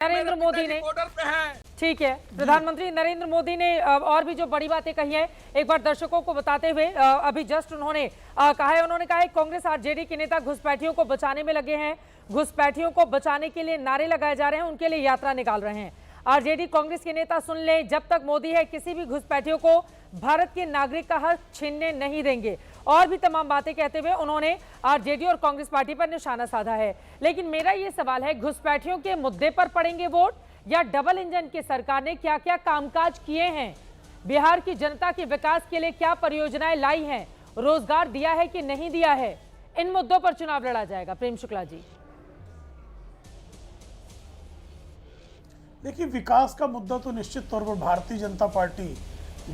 नरेंद्र मोदी ने, ठीक है, प्रधानमंत्री नरेंद्र मोदी ने और भी जो बड़ी बातें कही है एक बार दर्शकों को बताते हुए, अभी जस्ट उन्होंने कहा है कांग्रेस आरजेडी के नेता घुसपैठियों को बचाने में लगे हैं, घुसपैठियों को बचाने के लिए नारे लगाए जा रहे हैं, उनके लिए यात्रा निकाल रहे हैं। आरजेडी कांग्रेस के नेता सुन ले, जब तक मोदी है किसी भी घुसपैठियों को भारत के नागरिक का हक छीनने नहीं देंगे। और भी तमाम बातें कहते हुए उन्होंने आरजेडी और कांग्रेस पार्टी पर निशाना साधा है। लेकिन मेरा ये सवाल है, घुसपैठियों के मुद्दे पर पड़ेंगे वोट या डबल इंजन की सरकार ने क्या क्या कामकाज किए हैं, बिहार की जनता के विकास के लिए क्या परियोजनाएं लाई हैं, रोजगार दिया है कि नहीं दिया है, इन मुद्दों पर चुनाव लड़ा जाएगा। प्रेम शुक्ला जी। देखिए, विकास का मुद्दा तो निश्चित तौर पर भारतीय जनता पार्टी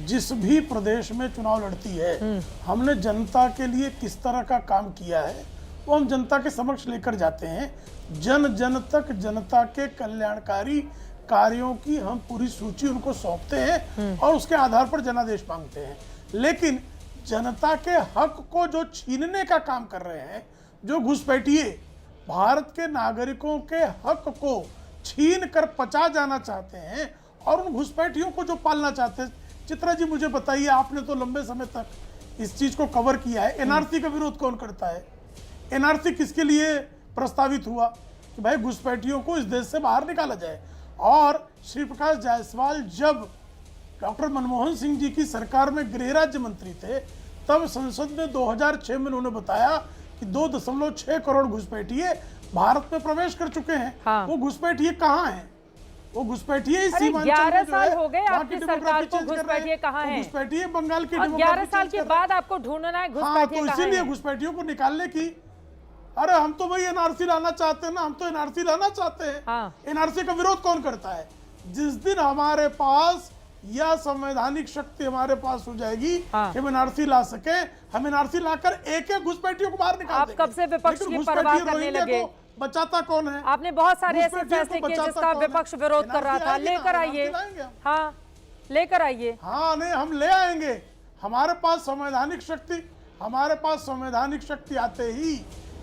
जिस भी प्रदेश में चुनाव लड़ती है, हमने जनता के लिए किस तरह का काम किया है वो हम जनता के समक्ष लेकर जाते हैं। जन जन तक जनता के कल्याणकारी कार्यों की हम पूरी सूची उनको सौंपते हैं और उसके आधार पर जनादेश मांगते हैं। लेकिन जनता के हक को जो छीनने का काम कर रहे हैं, जो घुसपैठिए भारत के नागरिकों के हक को छीन कर पचा जाना चाहते हैं और उन घुसपैठियों को जो पालना चाहते हैं। चित्रा जी, मुझे बताइए, आपने तो लंबे समय तक इस चीज को कवर किया है, एनआरसी का विरोध कौन करता है? एनआरसी किसके लिए प्रस्तावित हुआ कि भाई घुसपैठियों को इस देश से बाहर निकाला जाए। और श्री प्रकाश जायसवाल जब डॉक्टर मनमोहन सिंह जी की सरकार में गृह राज्य मंत्री थे, तब संसद में 2006 में उन्होंने बताया कि 2.6 करोड़ घुसपैठिए भारत में प्रवेश कर चुके हैं। हाँ। वो घुसपैठिए कहाँ हैं? वो घुसपैठिए ही सीमांचल 11 साल हो गए आपकी सरकार को, घुसपैठिए कहाँ हैं? घुसपैठिए बंगाल की 11 साल के बाद आपको ढूंढना है घुसपैठिए तो इसीलिए घुसपैठियों को निकालने की, अरे हम तो भाई एनआरसी लाना चाहते हैं ना, हम तो एनआरसी लाना चाहते हैं। हाँ। एनआरसी का विरोध कौन करता है? जिस दिन हमारे पास यह संवैधानिक शक्ति हमारे पास हो जाएगी कि हम एनआरसी ला सके, हम एनआरसी लाकर एक एक घुसपैठियों को बाहर निकाल देंगे। आप कब से विपक्ष की परवाह करने लगे? बचाता कौन है? आपने बहुत सारे ऐसे फैसले किए जिसका विपक्ष विरोध कर रहा था। लेकर आइए, हाँ लेकर आइए। हाँ नहीं, हम ले आएंगे। हमारे पास संवैधानिक शक्ति, हमारे पास संवैधानिक शक्ति आते ही,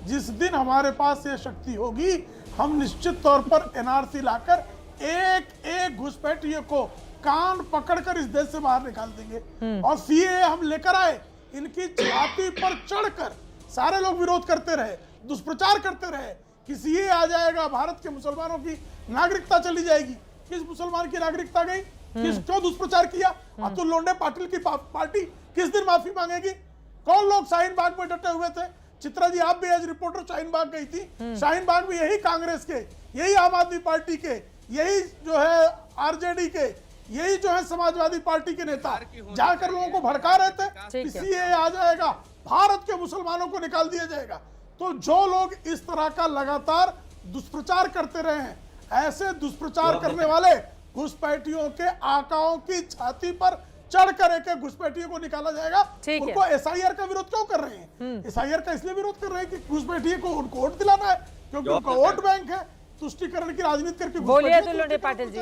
जिस दिन हमारे पास ये शक्ति होगी, हम निश्चित तौर पर एनआरसी लाकर एक एक घुसपैठिए को कान पकड़कर इस देश से बाहर निकाल देंगे। और सीएए हम लेकर आए, इनकी छाती पर चढ़कर सारे लोग विरोध करते रहे, दुष्प्रचार करते रहे कि सीएए आ जाएगा, भारत के मुसलमानों की नागरिकता चली जाएगी। किस मुसलमान की नागरिकता गई? क्यों दुष्प्रचार किया? अतुल लोंडे पाटिल की पार्टी किस दिन माफी मांगेगी? कौन लोग शाहीन बाग में डटे हुए थे? चित्रा जी, आप भी एज रिपोर्टर शाहीन बाग गई थी। शाहीन बाग में यही कांग्रेस के, यही आम आदमी पार्टी के, यही जो है आरजेडी के, यही जो है समाजवादी पार्टी के नेता जाकर लोगों को भड़का रहे थे। सीएए आ जाएगा, भारत के मुसलमानों को निकाल दिया जाएगा। तो जो लोग इस तरह का लगातार दुष्प्रचार करते रहे हैं, ऐसे दुष्प्रचार करने वाले घुसपैठियों के आकाओं की छाती पर चढ़कर एक एक घुसपैठियों को निकाला जाएगा। उनको एसआईआर का विरोध क्यों कर रहे हैं? एसआईआर का इसलिए विरोध कर रहे हैं कि घुसपैठिए को उनको वोट दिलाना है, क्योंकि उनका वोट बैंक है। तुष्टिकरण की राजनीति करके बोलिए अतुल लोंडे पाटिल जी।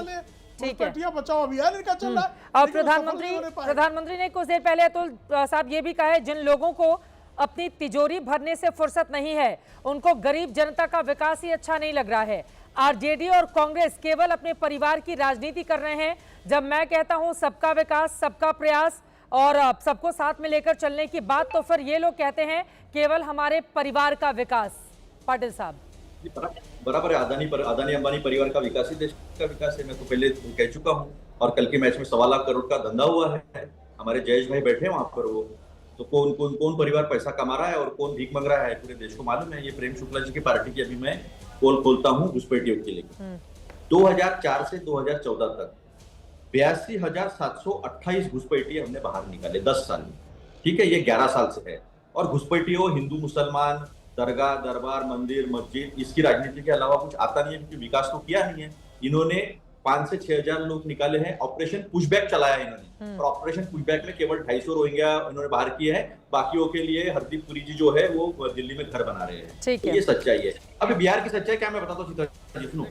ठीक है, बचाओ अभियान इनका चल रहा है। और प्रधानमंत्री ने कुछ देर पहले अतुल साहब ये भी कहा है, जिन लोगों को अपनी तिजोरी भरने से फुर्सत नहीं है, उनको गरीब जनता का विकास ही अच्छा नहीं लग रहा है। आरजेडी और कांग्रेस केवल अपने परिवार की राजनीति कर रहे हैं। जब मैं कहता हूं सबका विकास, सबका प्रयास और सबको साथ में लेकर चलने की बात, तो फिर ये लोग कहते हैं केवल हमारे परिवार का विकास। पाटिल साहब, बराबर है, अदानी अंबानी परिवार का विकास ही देश का विकास है। मैं तो पहले कह चुका हूँ। और कल के मैच में 1.25 लाख करोड़ का धंधा हुआ है। हमारे जयेश भाई बैठे हैं वहां पर, वो तो कौन परिवार पैसा कमा रहा है और कौन भीख मांग रहा है, पूरे देश को मालूम है। ये प्रेम शुक्ला जी की पार्टी की अभी मैं पोल खोलता हूँ घुसपैठियों के लिए। 2004 से 2014 तक 82,728 घुसपैठिए हमने बाहर निकाले 10 साल में। ठीक है, ये 11 साल से है। और घुसपैठियों हिंदू मुसलमान, दरगाह दरबार मंदिर मस्जिद, इसकी राजनीति के अलावा कुछ आता नहीं है, क्योंकि विकास तो किया नहीं है। इन्होंने 5 से 6 हजार लोग निकाले हैं। ऑपरेशन पुशबैक चलाया इन्होंने, और ऑपरेशन पुशबैक में केवल 250 रोहिंग्या इन्होंने बाहर किए हैं। बाकियों के लिए हरदीप पुरी जी जो है वो दिल्ली में घर बना रहे हैं। तो ये सच्चाई है। अभी बिहार की सच्चाई क्या मैं बताता हूँ, सुनो।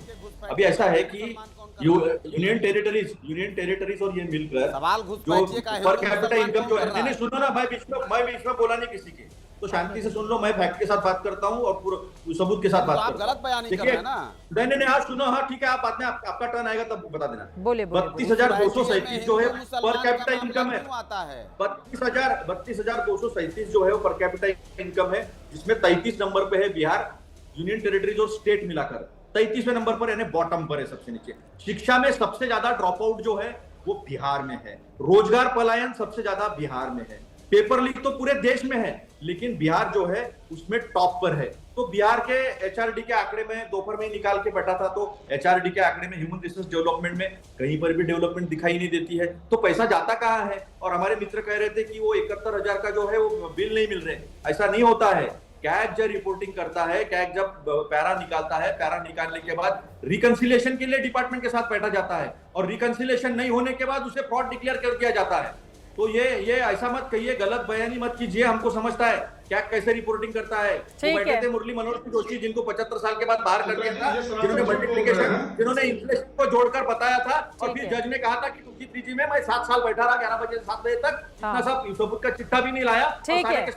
अभी ऐसा है कि यूनियन टेरिटरीज और ये मिलकर जो पर कैपिटा इनकम जो है, सुनो ना भाई, मैं बीच में बोला नहीं किसी के। तो शांति से सुन लो, मैं फैक्ट के साथ बात करता हूँ और पूरा सबूत के साथ बात आप करता गलत बयान नहीं कर रहे हैं ना। नहीं, हाँ सुनो, हाँ ठीक है, आप बाद में आपका टर्न आएगा तब बता देना। बोले 32,237 जो है पर कैपिटा इनकम है, आता है 32,237 जो है वो पर कैपिटा इनकम है, जिसमें 33 नंबर पे है बिहार, यूनियन टेरिटरीज और स्टेट मिलाकर 33वें नंबर पर, यानी बॉटम पर है, सबसे नीचे। शिक्षा में सबसे ज्यादा ड्रॉप आउट जो है वो बिहार में है, रोजगार पलायन सबसे ज्यादा बिहार में है, पेपर लीक तो पूरे देश में है, लेकिन बिहार जो है उसमें टॉप पर है। तो बिहार के एचआरडी के आंकड़े में दोपहर में निकाल के बैठा था, तो एचआरडी के आंकड़े में ह्यूमन रिसोर्स डेवलपमेंट में कहीं पर भी डेवलपमेंट दिखाई नहीं देती है, तो पैसा जाता कहाँ है? और हमारे मित्र कह रहे थे कि वो 71,000 का जो है वो बिल नहीं मिल रहे, ऐसा नहीं होता है। कैग जब रिपोर्टिंग करता है, कैग जब पैरा निकालता है, पैरा निकालने के बाद रिकंसिलिएशन के लिए डिपार्टमेंट के साथ बैठा जाता है, और रिकंसिलिएशन नहीं होने के बाद उसे फ्रॉड डिक्लेयर कर दिया जाता है। तो ये ऐसा मत कहिए, गलत बयानी मत कीजिए, हमको समझता है क्या कैसे रिपोर्टिंग करता है। वो बैठे थे मुरली मनोहर जोशी, जिनको 75 साल के बाद बाहर कर दिया था, जिन्होंने मल्टीप्लिकेशन, जिन्होंने इन्फ्लेशन को जोड़कर बताया था, और फिर जज ने कहा था कि 2-3 में मैं 7 साल बैठा रहा, 11 बजे से 7 बजे तक, इतना सब सबूत का चिट्ठा भी नहीं लाया। ठीक है,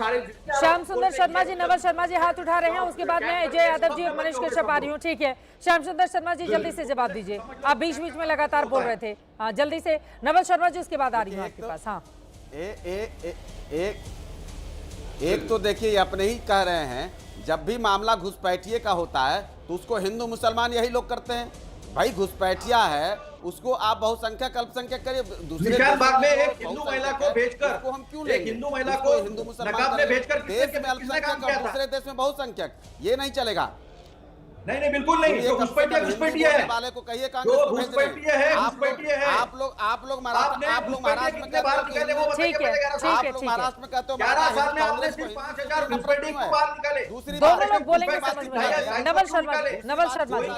श्याम सुंदर शर्मा जी, नवल शर्मा जी हाथ उठा रहे हैं, उसके बाद में अजय यादव जी, मनीष कश्यप आ रही हूँ। ठीक है, श्याम सुंदर शर्मा जी जल्दी से जवाब दीजिए, आप बीच बीच में लगातार बोल रहे थे। हाँ जल्दी से नवल शर्मा जी, उसके बाद आ रही हूँ आपके पास। हाँ एक तो देखिए, अपने ही कह रहे हैं, जब भी मामला घुसपैठिए का होता है तो उसको हिंदू मुसलमान यही लोग करते हैं। भाई घुसपैठिया है, उसको आप बहुसंख्यक अल्पसंख्यक करिए, दूसरे बाद में एक हिंदू महिला को भेजकर, उसको हम क्यों लेंगे? हिंदू महिला को हिंदू मुसलमान नकाब में भेजकर देश में अल्पसंख्यक और दूसरे देश में बहुसंख्यक, ये नहीं चलेगा। नहीं बिल्कुल नहीं, जो घुसपैठिया है वाले को कहिए, घुसपैठिया है। आप लोग महाराष्ट्र में कहते हो, ठीक है, महाराष्ट्र में कहते हो 11 साल में आपने सिर्फ 5,000 घुसपैठी को बाहर निकाले। दूसरी दोनों लोग बोलेंगे समझ में। नवल शर्मा जी,